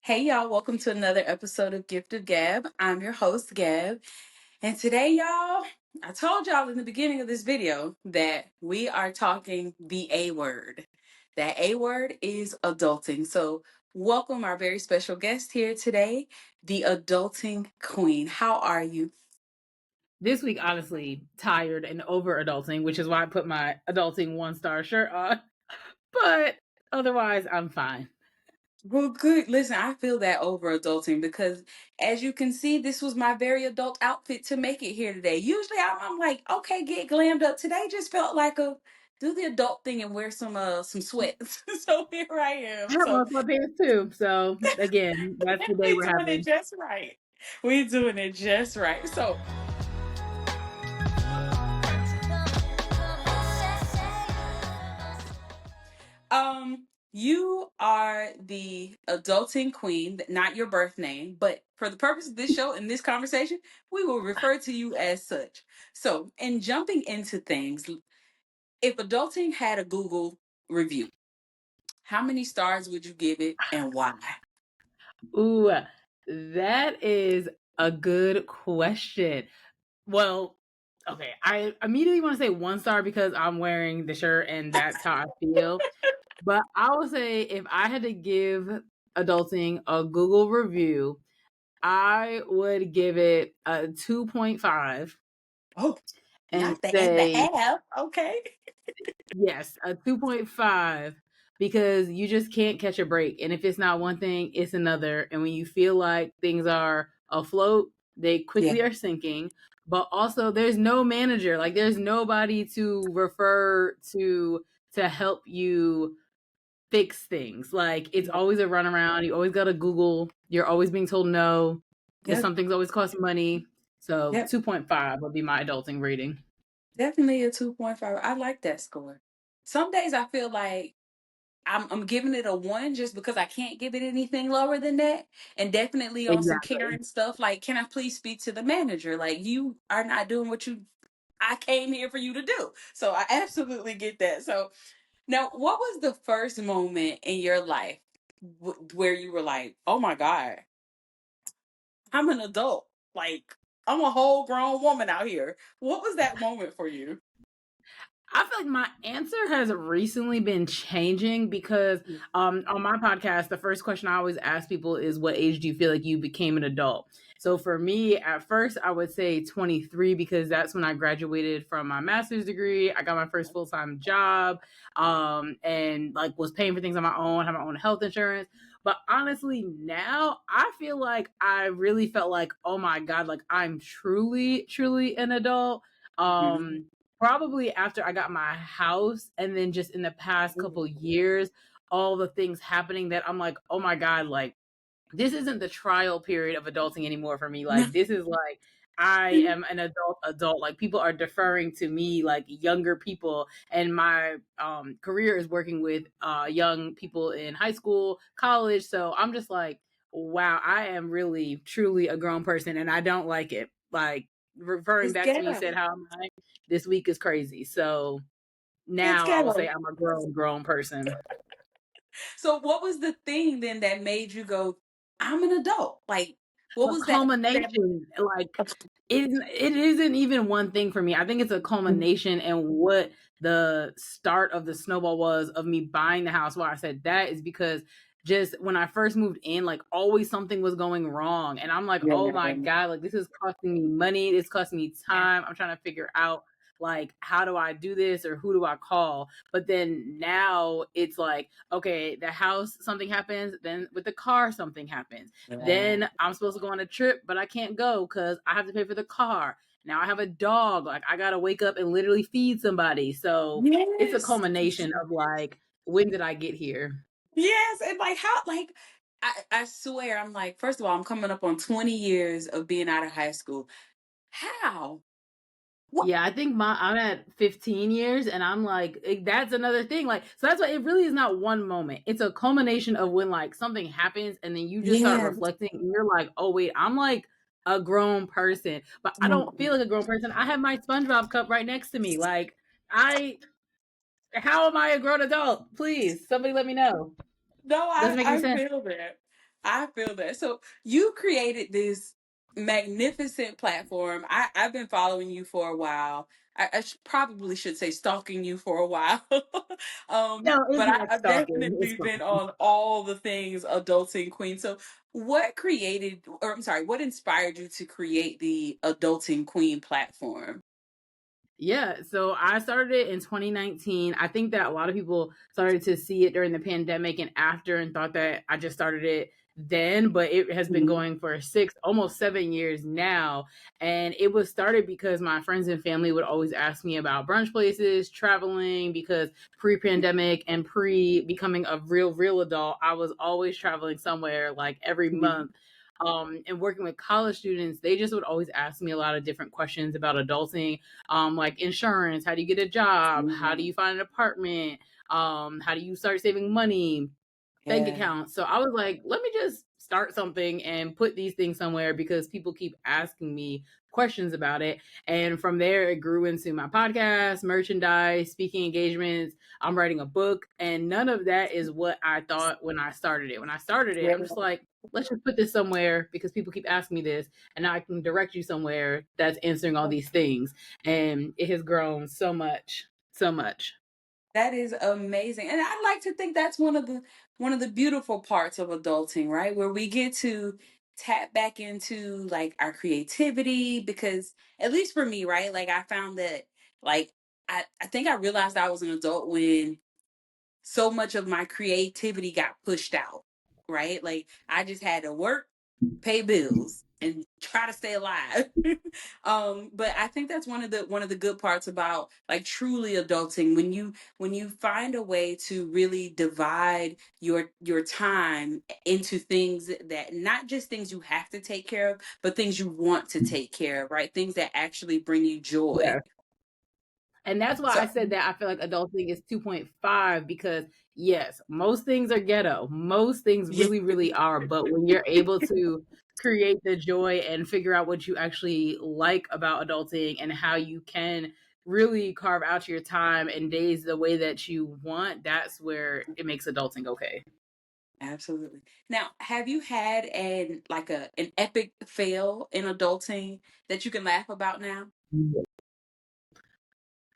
Hey y'all, welcome to another episode of Gift of Gab. I'm your host, Gab. And today, y'all, I told y'all in the beginning of this video that we are talking the A word. That A word is adulting. So, welcome our very special guest here today, the adulting queen. How are you? This week, honestly, tired and over adulting, which is why I put my adulting 1-star shirt on. But otherwise, I'm fine. Well, good. Listen, I feel that over adulting because, as you can see, this was my very adult outfit to make it here today. Usually, I'm like, okay, get glammed up. Today just felt like a do the adult thing and wear some sweats. So here I I am. have So on sweatpants too. So again, that's the day we we're doing it having. just right. We doing it just right. So you are the adulting queen, not your birth name, but for the purpose of this show and this conversation, we will refer to you as such. So, in jumping into things, if adulting had a Google review, how many stars would you give it and why? Ooh, that is a good question. Well, okay, I immediately want to say 1 star because I'm wearing the shirt and that's how I feel. But I would say if I had to give adulting a Google review, I would give it a 2.5 Oh, and not the and the say, half. Okay. yes, a 2.5 because you just can't catch a break. And if it's not one thing, it's another. And when you feel like things are afloat, they Yeah. quickly are sinking. But also, there's no manager, like, there's nobody to refer to help you fix things. Like, it's Yeah. always a runaround. You always got to Google. You're always being told no. Because Yep. something's always cost money. So Yep. 2.5 would be my adulting rating. Definitely a 2.5. I like that score. Some days I feel like I'm giving it a 1 just because I can't give it anything lower than that. And definitely on some Exactly. Karen stuff, like, can I please speak to the manager? Like, you are not doing what I came here for you to do. So I absolutely get that. So now, what was the first moment in your life where you were like, oh my God, I'm an adult. Like, I'm a whole grown woman out here. What was that moment for you? I feel like my answer has recently been changing because on my podcast, the first question I always ask people is what age do you feel like you became an adult? So for me, at first, I would say 23 because that's when I graduated from my master's degree. I got my first full-time job, and like was paying for things on my own, have my own health insurance. But honestly, now I feel like I really felt like, oh my God, like I'm truly, truly an adult. Mhm. Probably after I got my house, and then just in the past couple years, all the things happening that I'm like, oh my God, like this isn't the trial period of adulting anymore for me. Like this is like I am an adult. Like people are deferring to me like younger people, and my career is working with young people in high school, college. So I'm just like, wow, I am really truly a grown person, and I don't like it. Like referring It's back to me, you ghetto. said how am I? This week is crazy. So It's now I will say ghetto. I'm a grown person. So what was the thing then that made you go, I'm an adult? Like, what A was that culmination, like it isn't even one thing for me. I think it's a culmination, and what the start of the snowball was of me buying the house. Why I said that is because just when I first moved in, like always something was going wrong, and I'm like, Yeah. oh my God, like this is costing me money, it's costing me time. I'm trying to figure out like how do I do this or who do I call? But then now it's like, okay, the house something happens, then with the car something happens, Yeah. then I'm supposed to go on a trip, but I can't go because I have to pay for the car. Now I have a dog. Like I gotta wake up and literally feed somebody. So it's a Yes. culmination of like, when did I get here? Yes. And like how like I swear I'm like, first of all, I'm coming up on 20 years of being out of high school. How? What? Yeah, I think I'm at 15 years, and I'm like, that's another thing. Like, so that's why it really is not one moment. It's a culmination of when like something happens, and then you just start Yes. reflecting, and you're like, oh wait, I'm like a grown person, but I don't feel like a grown person. I have my SpongeBob cup right next to me. Like, I, how am I a grown adult? Please, somebody let me know. No, Doesn't make any I sense. feel that. I feel that. So you created this magnificent platform. I've been following you for a while. Probably should say stalking you for a while. No, it's But not I've stalking. It's definitely been fine. on all the things adulting queen. So what created, or I'm sorry, what inspired you to create the adulting queen platform? Yeah, so I started it in 2019. I think that a lot of people started to see it during the pandemic and after and thought that I just started it then, but it has been Mhm. going for 6, almost 7 years now. And it was started because my friends and family would always ask me about brunch places, traveling, because pre-pandemic and pre becoming a real adult, I was always traveling somewhere like every Mhm. month. And working with college students, they just would always ask me a lot of different questions about adulting, like insurance, how do you get a job, how do Mhm. you find an apartment, how do you start saving money, bank Yeah. accounts. So I was like, let me just start something and put these things somewhere because people keep asking me questions about it. And from there, it grew into my podcast, merchandise, speaking engagements. I'm writing a book, and none of that is what I thought when I started it. When I started it, Yeah. I'm just like, let's just put this somewhere because people keep asking me this, and now I can direct you somewhere that's answering all these things. And it has grown so much, so much. That is amazing. And I like to think that's one of the beautiful parts of adulting, right? Where we get to tap back into like our creativity because at least for me, right? Like I found that like I think I realized I was an adult when so much of my creativity got pushed out, right? Like I just had to work, pay bills, and try to stay alive. But I think that's one of the good parts about like truly adulting when you find a way to really divide your time into things that not just things you have to take care of, but things you want to take care of, right? Things that actually bring you joy. Yeah. And that's why So I said that I feel like adulting is 2.5 because yes, most things are ghetto. Most things yeah, really are. But when you're able to create the joy and figure out what you actually like about adulting and how you can really carve out your time and days the way that you want, that's where it makes adulting okay. absolutely. Now, have you had an epic fail in adulting that you can laugh about now?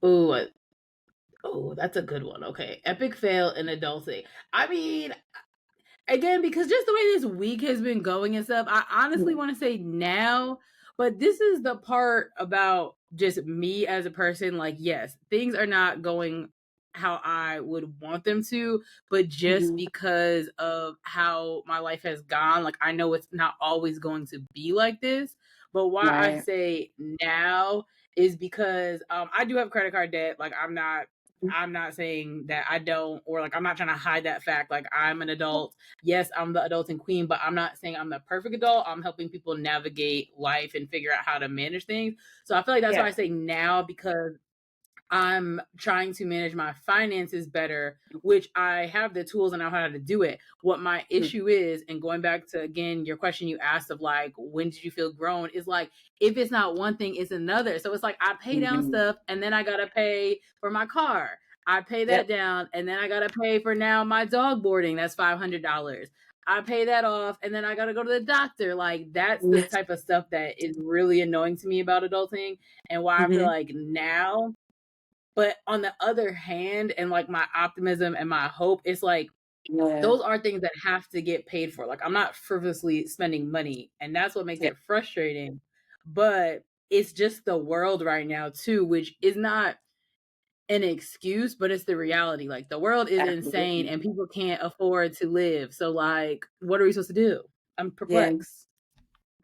Oh, oh, that's a good one. Okay. Epic fail in adulting. I mean, again, because just the way this week has been going and stuff, I honestly Mm. want to say now, but this is the part about just me as a person. Like, yes, things are not going how I would want them to, but just Mhm. because of how my life has gone, like, I know it's not always going to be like this. But why I Right. say now is because I do have credit card debt. Like, I'm not saying that I don't, or like I'm not trying to hide that fact. Like I'm an adult. Yes, I'm the adulting queen, but I'm not saying I'm the perfect adult. I'm helping people navigate life and figure out how to manage things. So I feel like that's why Yeah. I say now because I'm trying to manage my finances better, which I have the tools and know how to do it. What my issue is, and going back to again your question you asked of like when did you feel grown, is like if it's not one thing, it's another. So it's like I pay down Mhm. stuff and then I gotta pay for my car. I pay that Yep. down and then I gotta pay for now my dog boarding. That's $500. I pay that off and then I gotta go to the doctor. Like that's the Yes. type of stuff that is really annoying to me about adulting and why I feel Mhm. like now, but on the other hand, and like my optimism and my hope, it's like Yeah. those are things that have to get paid for. Like I'm not frivolously spending money, and that's what makes Yeah. it frustrating. But it's just the world right now too, which is not an excuse, but it's the reality. Like the world is insane Absolutely. and people can't afford to live. So like what are we supposed to do? I'm Yeah. perplexed.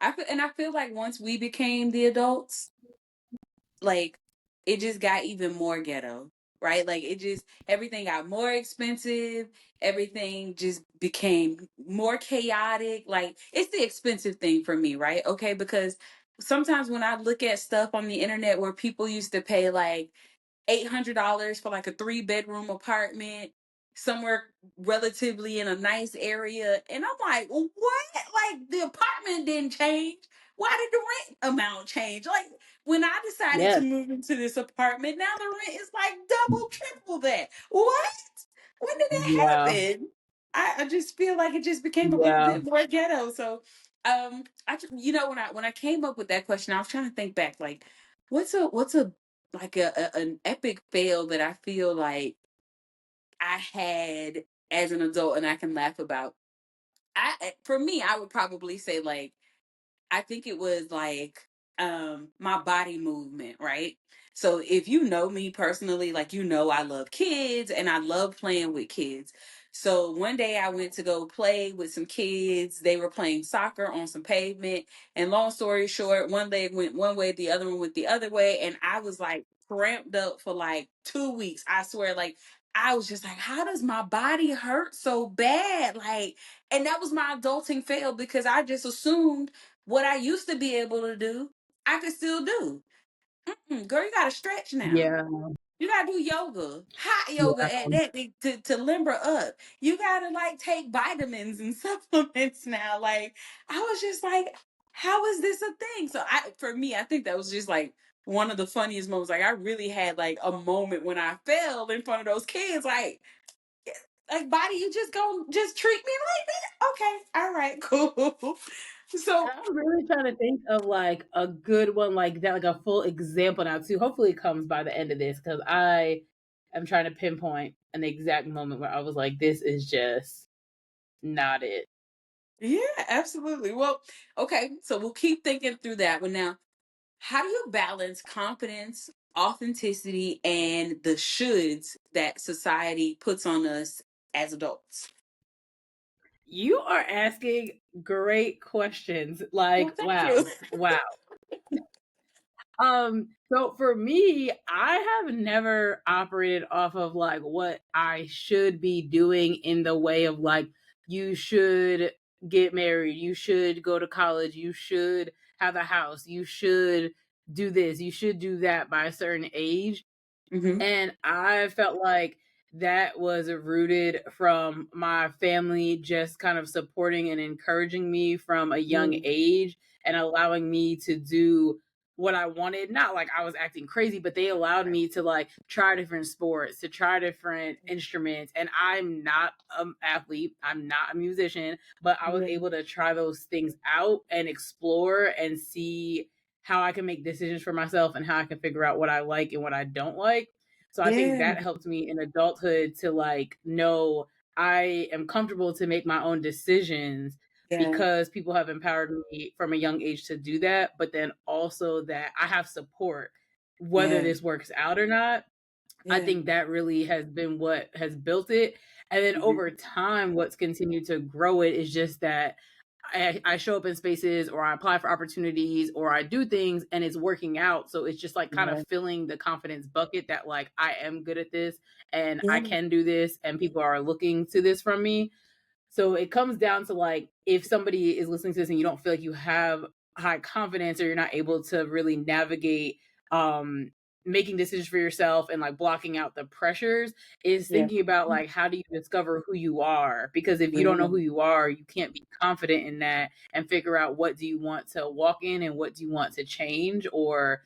I feel like once we became the adults, like it just got even more ghetto, right? Like it just everything got more expensive, everything just became more chaotic. Like it's the expensive thing for me, right? Okay, because sometimes when I look at stuff on the internet where people used to pay like $800 for like a 3 bedroom apartment somewhere relatively in a nice area. And I'm like, what? Like the apartment didn't change. Why did the rent amount change? Like when I decided to Yes. move into this apartment, now the rent is like double, triple that. What? When did that Yeah. happen? I just feel like it just became a little Yeah. bit more ghetto. So, when I came up with that question, I was trying to think back, like, what's a like an epic fail that I feel like I had as an adult and I can laugh about. For me, I would probably say like I think it was like my body movement, right? So if you know me personally, like I love kids and I love playing with kids. So one day I went to go play with some kids. They were playing soccer on some pavement. And long story short, one leg went one way, the other one went the other way. And I was like cramped up for like 2 weeks. I swear, like I was just like, how does my body hurt so bad? Like, and that was my adulting fail because I just assumed what I used to be able to do, I could still do. Girl, you gotta stretch now. Yeah. You gotta do yoga, hot yoga Yeah. at that to limber up. You gotta like take vitamins and supplements now. Like I was just like, how is this a thing? So for me, I think that was just like one of the funniest moments. Like I really had like a moment when I fell in front of those kids. Like body, you just go just treat me like that. Okay, all right, cool. So I'm really trying to think of like a good one like that, like a full example now too. Hopefully it comes by the end of this because I am trying to pinpoint an exact moment where I was like, this is just not it. yeah, absolutely. Well, okay, so we'll keep thinking through that one now. How do you balance confidence, authenticity, and the shoulds that society puts on us as adults? You are asking great questions. Well, Like, thank you. wow, wow. So for me, I have never operated off of like what I should be doing in the way of like, you should get married, you should go to college, you should have a house, you should do this, you should do that by a certain age. Hmm. And I felt like that was rooted from my family just kind of supporting and encouraging me from a young Mm, age and allowing me to do what I wanted. Not like I was acting crazy, but they allowed right. me to like try different sports, to try different instruments. And I'm not an athlete, I'm not a musician, but I was Yeah, able to try those things out and explore and see how I can make decisions for myself and how I can figure out what I like and what I don't like. So I think yeah, that helped me in adulthood to like know I am comfortable to make my own decisions yeah, because people have empowered me from a young age to do that, but then also that I have support whether yeah, this works out or not. I yeah. think that really has been what has built it. And then over Hmm. time, what's continued to grow it is just that I show up in spaces or I apply for opportunities or I do things and it's working out. So it's just like kind of Yeah, filling the confidence bucket that like I am good at this and I yeah, can do this and people are looking to this from me. So it comes down to like if somebody is listening to this and you don't feel like you have high confidence or you're not able to really navigate um making decisions for yourself and like blocking out the pressures is yeah, thinking about like how do you discover who you are, because if you don't know yeah, who you are you can't be confident in that and figure out what do you want to walk in and what do you want to change or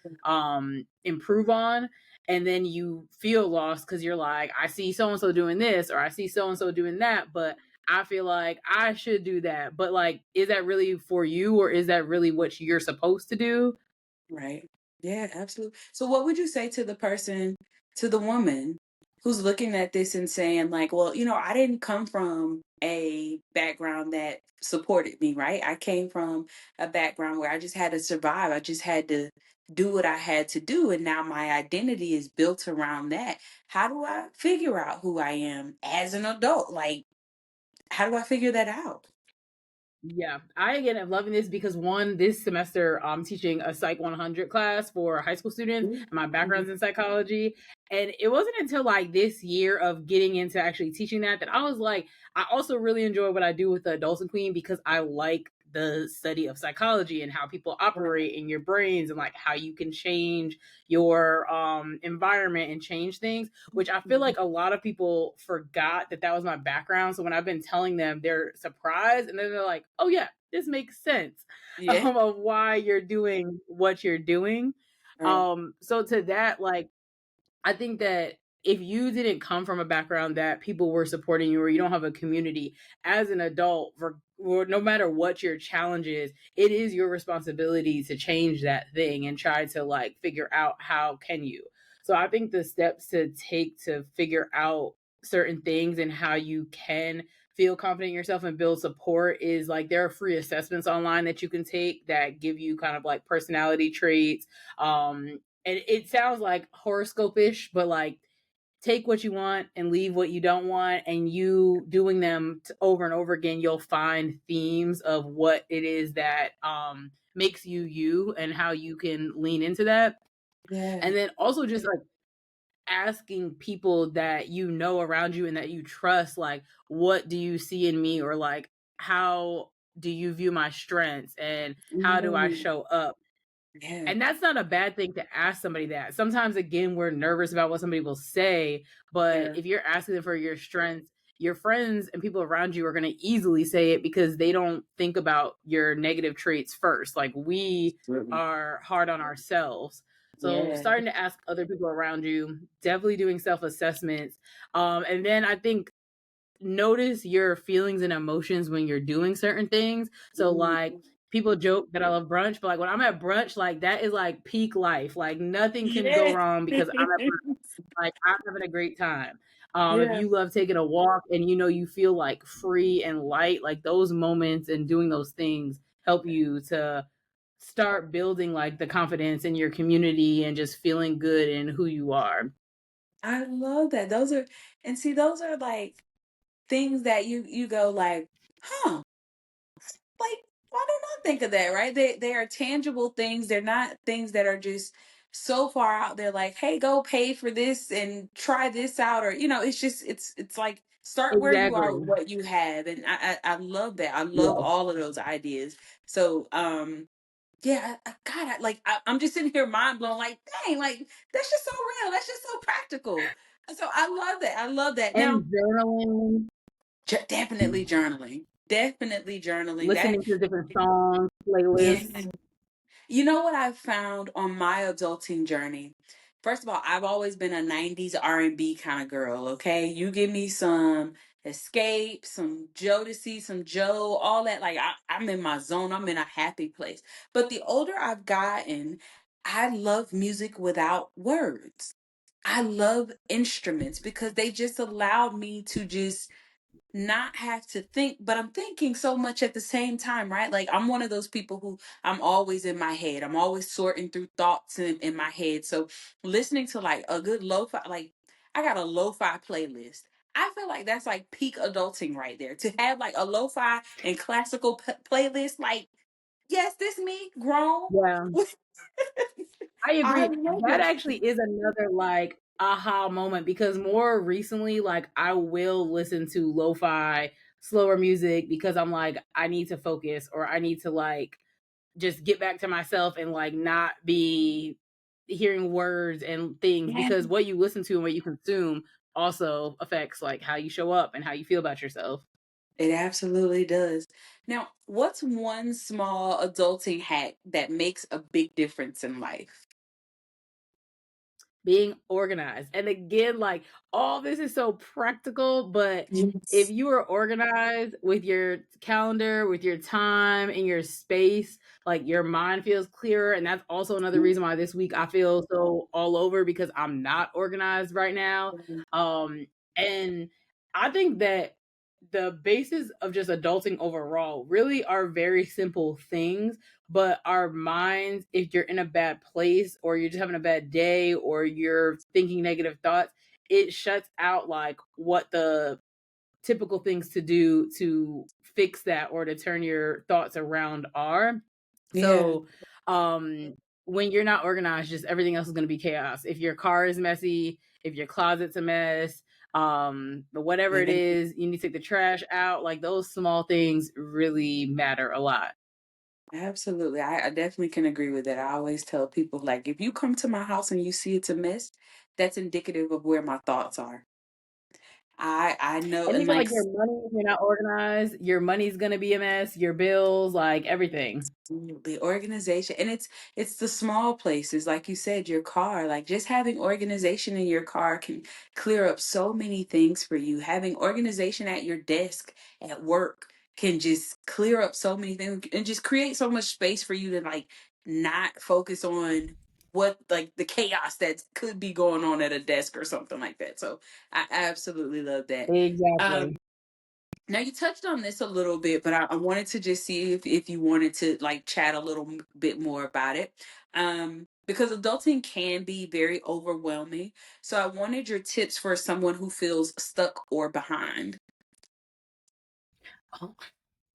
improve on. And then you feel lost because you're like, I see so and so doing this or I see so and so doing that, but I feel like I should do that. But like, is that really for you or is that really what you're supposed to do? right. Yeah, absolutely. So, what would you say to the person, to the woman who's looking at this and saying, like, well, I didn't come from a background that supported me, right? I came from a background where I just had to survive. I just had to do what I had to do. And now my identity is built around that. How do I figure out who I am as an adult? Like, how do I figure that out? Yeah, I again am loving this because one, this semester I'm teaching a Psych 100 class for high school students, Mm, and my mhm, background's in psychology. And it wasn't until like this year of getting into actually teaching that I was like, I also really enjoy what I do with the adults and queen because I like the study of psychology and how people right, operate in your brains and like how you can change your environment and change things, which I feel mhm. like a lot of people forgot that that was my background. So when I've been telling them, they're surprised and then they're like, "Oh yeah, this makes sense Yeah, of why you're doing what you're doing." right. So to that, like I think that if you didn't come from a background that people were supporting you, or you don't have a community as an adult, or no matter what your challenge is, it is your responsibility to change that thing and try to like figure out how can you. So I think the steps to take to figure out certain things and how you can feel confident in yourself and build support is like there are free assessments online that you can take that give you kind of like personality traits. And it sounds like horoscope-ish, but like take what you want and leave what you don't want, and you doing them over and over again, you'll find themes of what it is that makes you you and how you can lean into that. Yeah. And then also just like asking people that you know around you and that you trust, like, what do you see in me, or like, how do you view my strengths and how do I Mm, show up? yeah. And that's not a bad thing to ask somebody that. Sometimes, again, we're nervous about what somebody will say, but Yeah. if you're asking them for your strengths, your friends and people around you are going to easily say it because they don't think about your negative traits first. Like, we Absolutely. are hard on ourselves. So, Yeah. starting to ask other people around you, definitely doing self assessments. And then I think notice your feelings and emotions when you're doing certain things. So Mm, like people joke that I love brunch, but like when I'm at brunch, like that is like peak life. Like nothing can go yeah. wrong because I'm at brunch. Like I'm having a great time. If yeah. you love taking a walk and you know you feel like free and light, like those moments and doing those things help you to start building like the confidence in your community and just feeling good in who you are. I love that. Those are, and see, those are like things that you go like, huh, like why didn't I think of that? Right? They are tangible things. They're not things that are just so far out there. Like, hey, go pay for this and try this out, or it's just it's like start where you are with Exactly. what you have, and I love that. I love Yeah. all of those ideas. So yeah, God, I'm just sitting here mind blown. Like, dang, like that's just so real. That's just so practical. So I love that. I love that. Now, And journaling, definitely journaling. Definitely journaling. That, listening to different songs, yeah. playlists. You know what I've found on my adulting journey? First of all, I've always been a 90s R&B kind of girl, okay? You give me some Escape, some Jodeci, some Joe, all that. Like, I'm in my zone. I'm in a happy place. But the older I've gotten, I love music without words. I love instruments because they just allow me to just not have to think, but I'm thinking so much at the same time, right? Like I'm one of those people who I'm always in my head. I'm always sorting through thoughts in my head. So listening to like a good lo-fi, like I got a lo-fi playlist. I feel like that's like peak adulting right there. To have like a lo-fi and classical playlist, like, yes, this me grown. Yeah, I I agree. love That it. actually is another like aha moment because more recently, like I will listen to lo-fi, slower music because I'm like, I need to focus or I need to like just get back to myself and like not be hearing words and things Yeah, because what you listen to and what you consume also affects like how you show up and how you feel about yourself. it absolutely does. Now, what's one small adulting hack that makes a big difference in life? Being organized. And again, like all this is so practical, but if Yes. you are organized with your calendar, with your time and your space, like your mind feels clearer. And that's also another reason why this week I feel so all over because I'm not organized right now. And I think that the basis of just adulting overall really are very simple things, but our minds, if you're in a bad place or you're just having a bad day or you're thinking negative thoughts, it shuts out like what the typical things to do to fix that or to turn your thoughts around are. Yeah, So when you're not organized, just everything else is going to be chaos. If your car is messy, if your closet's a mess, but whatever it yeah, is, you need to take the trash out. Like those small things really matter a lot. absolutely. I definitely can agree with that. I always tell people, like, if you come to my house and you see it's a mess, that's indicative of where my thoughts are. I know, And and even like like your money, if you're not organized, your money's gonna be a mess, your bills, like everything. the organization, and it's the small places, like you said, your car. Like just having organization in your car can clear up so many things for you. Having organization at your desk at work can just clear up so many things and just create so much space for you to like not focus on what like the chaos that could be going on at a desk or something like that. So I absolutely love that. Um, Exactly. now you touched on this a little bit, but I wanted to just see if you wanted to like chat a little bit more about it. Because adulting can be very overwhelming. So I wanted your tips for someone who feels stuck or behind. Oh,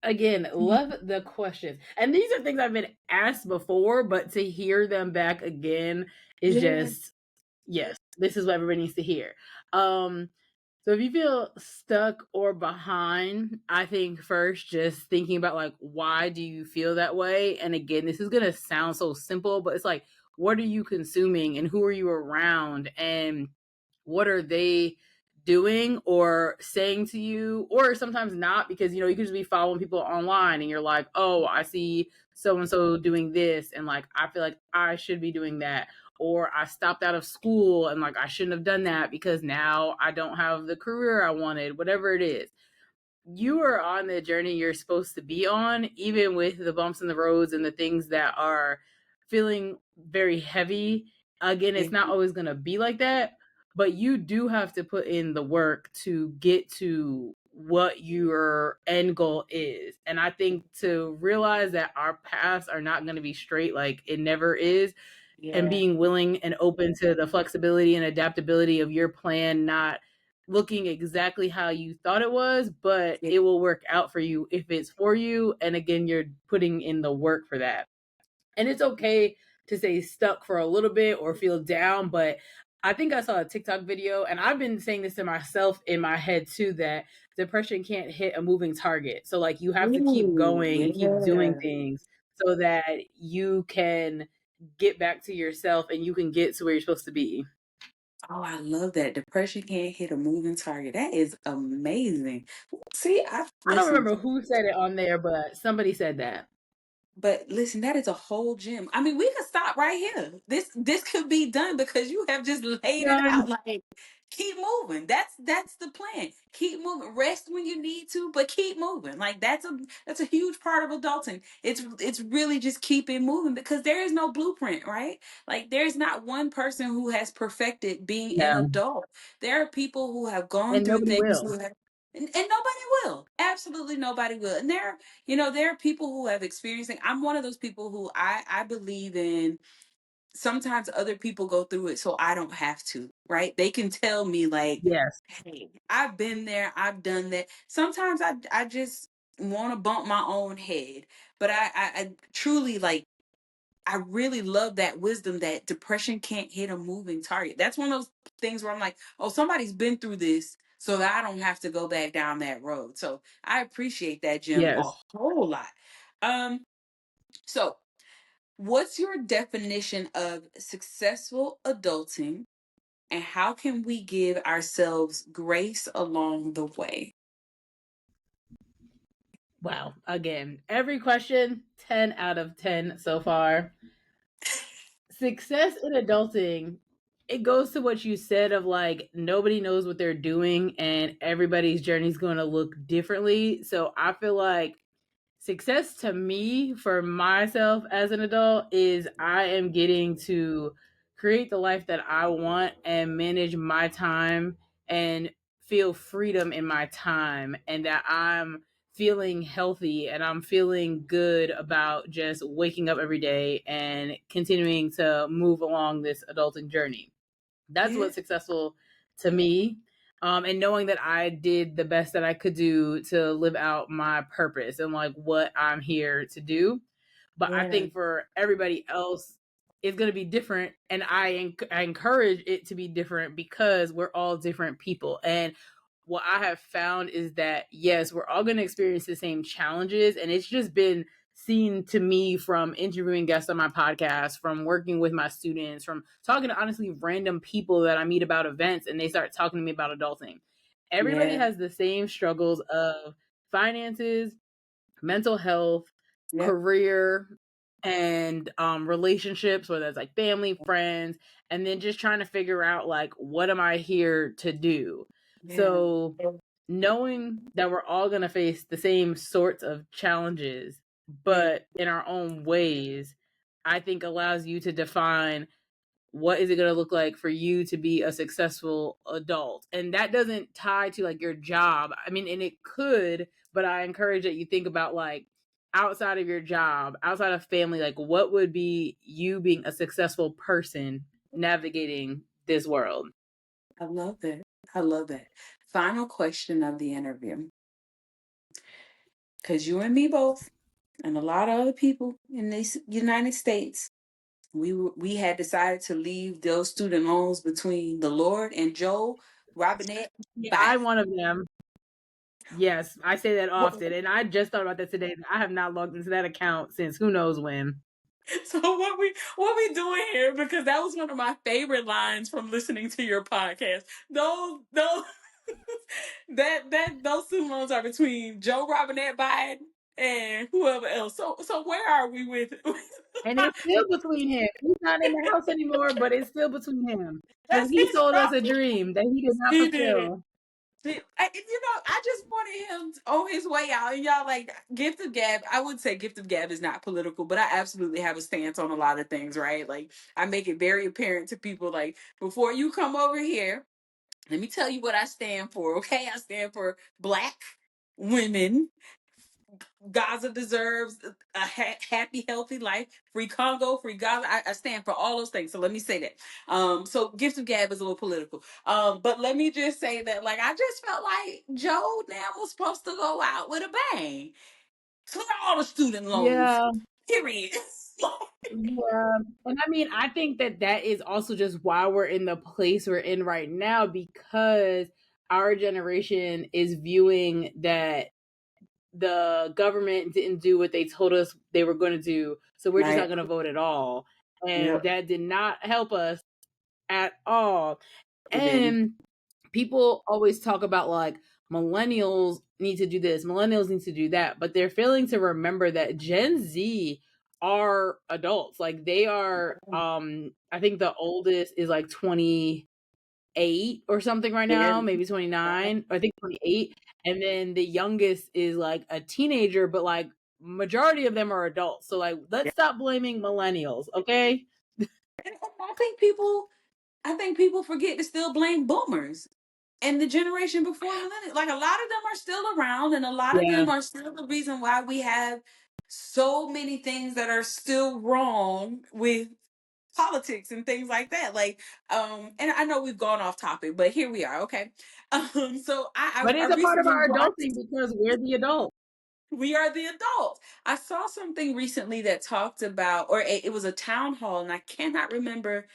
again, love the questions. And these are things I've been asked before, but to hear them back again is Yeah. just yes, this is what everybody needs to hear. Um, so if you feel stuck or behind, I think first just thinking about like why do you feel that way? And again, this is gonna sound so simple, but it's like what are you consuming and who are you around and what are they doing or saying to you, or sometimes not, because you could just be following people online and you're like, oh, I see so and so doing this and like I feel like I should be doing that, or I stopped out of school and like I shouldn't have done that because now I don't have the career I wanted, whatever it is. You are on the journey you're supposed to be on, even with the bumps in the roads and the things that are feeling very heavy. Again, Yeah. it's not always going to be like that, but you do have to put in the work to get to what your end goal is. And I think to realize that our paths are not going to be straight, like it never is, and Yeah. being willing and open to the flexibility and adaptability of your plan not looking exactly how you thought it was, but Yeah. it will work out for you if it's for you. And again, you're putting in the work for that. And it's okay to stay stuck for a little bit or feel down, but I think I saw a TikTok video, and I've been saying this to myself in my head too, that depression can't hit a moving target. So like you have to keep Ooh, going and keep doing yeah. things so that you can get back to yourself and you can get to where you're supposed to be. Oh, I love that. Depression can't hit a moving target. That is amazing. See, I I don't listen. remember who said it on there, but somebody said that. But listen, that is a whole gym. I mean, we could stop right here. This could be done because you have just laid it Done. out. Like, keep moving. That's the plan. Keep moving. Rest when you need to, but keep moving. Like that's a huge part of adulting. It's really just keeping moving because there is no blueprint, right? Like there's not one person who has perfected being an No. adult. There are people who have gone And through nobody things will. who have and nobody will. Absolutely nobody will. And there are people who have experienced it. I'm one of those people who I believe in sometimes other people go through it so I don't have to, right? They can tell me like, Yes. hey, I've been there, I've done that. Sometimes I just want to bump my own head. But I truly like I really love that wisdom that depression can't hit a moving target. That's one of those things where I'm like, oh, somebody's been through this so that I don't have to go back down that road. So I appreciate that, Jim, a Yes. whole lot. Um, so what's your definition of successful adulting and how can we give ourselves grace along the way? Wow. Again, every question, 10 out of 10 so far. Success in adulting, it goes to what you said of like nobody knows what they're doing and everybody's journey is going to look differently. So I feel like success to me for myself as an adult is I am getting to create the life that I want and manage my time and feel freedom in my time, and that I'm feeling healthy and I'm feeling good about just waking up every day and continuing to move along this adulting journey. That's Yeah. what's successful to me. And knowing that I did the best that I could do to live out my purpose and like what I'm here to do. But I Yeah. think for everybody else, it's going to be different. And I encourage it to be different because we're all different people. And what I have found is that, yes, we're all going to experience the same challenges. And it's just been seen to me from interviewing guests on my podcast, from working with my students, from talking to honestly random people that I meet about events and they start talking to me about adulting. everybody Yeah. has the same struggles of finances, mental health, Yep. career, and relationships, whether it's like family, friends, and then just trying to figure out like what am I here to do. Yeah. So knowing that we're all going to face the same sorts of challenges, Yeah. but in our own ways, I think allows you to define what is it going to look like for you to be a successful adult. And that doesn't tie to like your job. I mean, and it could, but I encourage that you think about like outside of your job, outside of family, like what would be you being a successful person navigating this world. I love that. I love that. Final question of the interview. Because you and me both, and a lot of other people in the United States, we had decided to leave those student loans between the Lord and Joe Robinette Yeah, Biden. I'm one of them. Yes, I say that What- often. And I just thought about that today. I have not logged into that account since who knows when. So what we doing here? Because that was one of my favorite lines from listening to your podcast. Those those student loans are between Joe Robinette Biden and whoever else. So where are we with? And it's still between him. He's not in the house anymore, but it's still between him. Because That's he his sold us a problem. dream that he did not He did. fulfill. I just wanted him on his way out, and y'all like Gift of Gab. I would say Gift of Gab is not political, but I absolutely have a stance on a lot of things, right? Like I make it very apparent to people, like before you come over here, let me tell you what I stand for. Okay, I stand for Black women. Gaza deserves a happy, healthy life. Free Congo, free Gaza. I stand for all those things. So let me say that. So Gift of Gab is a little political. But let me just say that, like, I just felt like Joe now was supposed to go out with a bang. Clear all the student loans. Yeah. Period. Yeah. And I mean, I think that that is also just why we're in the place we're in right now, because our generation is viewing that the government didn't do what they told us they were going to do. So we're just not Right. going to vote at all. And Yep. that did not help us at all. It didn't. And people always talk about like millennials need to do this, millennials need to do that, but they're failing to remember that Gen Z are adults. Like they are I think the oldest is like 28 or something right Yeah. now, maybe 29, I think 28, and then the youngest is like a teenager, but like majority of them are adults. So like let's stop blaming millennials, okay? And I think people forget to still blame boomers and the generation before millennials. Like a lot of them are still around, and a lot of Yeah. them are still the reason why we have so many things that are still wrong with politics and things like that. Like, and I know we've gone off topic, but here we are. Okay, so But I it's a part of recently our watched. adulting because we're the adults. We are the adults. I saw something recently that talked about, or it was a town hall, and I cannot remember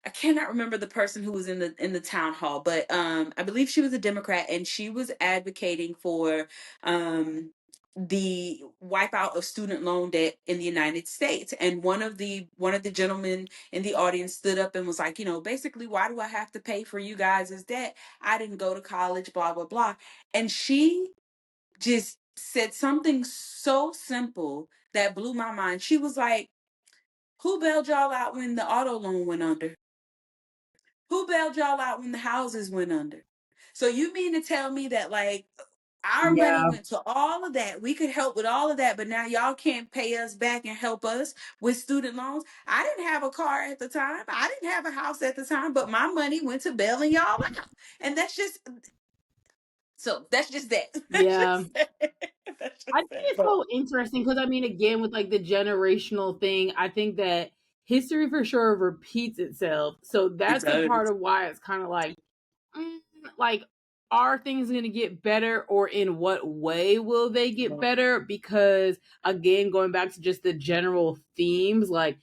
the person who was in the town hall, but I believe she was a Democrat, and she was advocating for um the wipeout of student loan debt in the United States. And one of the gentlemen in the audience stood up and was like, basically, why do I have to pay for you guys' debt? I didn't go to college, blah blah blah. And she just said something so simple that blew my mind. She was like, "Who bailed y'all out when the auto loan went under? Who bailed y'all out when the houses went under? So you mean to tell me that, like, our money Yeah. went to all of that? We could help with all of that, but now y'all can't pay us back and help us with student loans? I didn't have a car at the time. I didn't have a house at the time, but my money went to bailing y'all out." And that's just that. That's Yeah. just that. That's I just think that. it's But so interesting because I mean, again, with like the generational thing, I think that history for sure repeats itself. So it that's the part does. of why it's kind of mm, like, are things going to get better or in what way will they get better? Because again, going back to just the general themes, like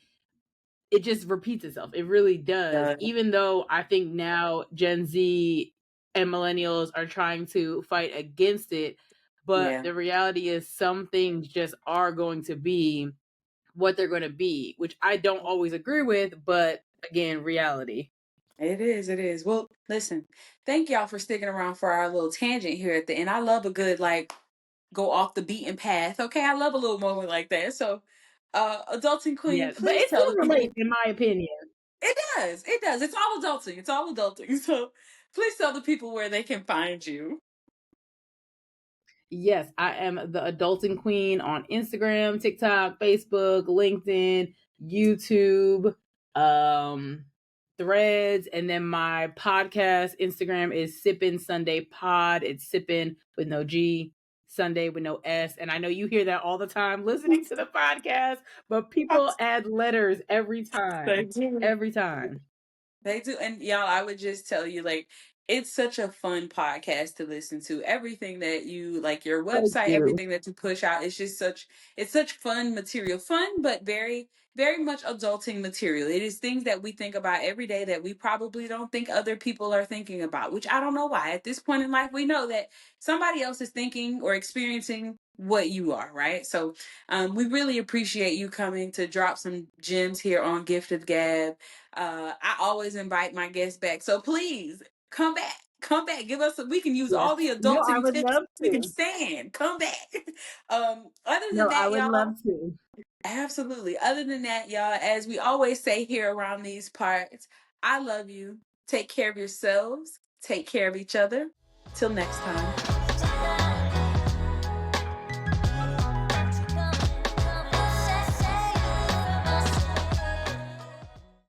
it just repeats itself. It really does. Yeah. Even though I think now Gen Z and millennials are trying to fight against it, but Yeah. the reality is some things just are going to be what they're going to be, which I don't always agree with, but again, reality. It is, it is. Well, listen, thank y'all for sticking around for our little tangent here at the end. I love a good like go off the beaten path. Okay, I love a little moment like that. So, adulting queen, Yes, but please it tell the still people. relates, in my opinion. It does, it does. It's all adulting. It's all adulting. So, please tell the people where they can find you. Yes, I am the Adulting Queen on Instagram, TikTok, Facebook, LinkedIn, YouTube, um, Threads, and then my podcast Instagram is Sippin' Sunday Pod. It's Sippin' with no G, Sunday with no S. And I know you hear that all the time listening to the podcast, but people add letters every They time. do. Every time. They do. And y'all, I would just tell you, like, it's such a fun podcast to listen to. Everything that you like, your Thank website, you. everything that you push out, it's such fun material. Fun, but very, very much adulting material. It is things that we think about every day that we probably don't think other people are thinking about, which I don't know why. At this point in life, we know that somebody else is thinking or experiencing what you are, right? So we really appreciate you coming to drop some gems here on Gift of Gab. I always invite my guests back. So please come back. Come back. Give us we can use Yes. all the No, I adulting would tips love we can to. stand. Come back. Other than No, I that, would love y'all, to. absolutely. Other than that, y'all, as we always say here around these parts, I love you. Take care of yourselves. Take care of each other. Till next time.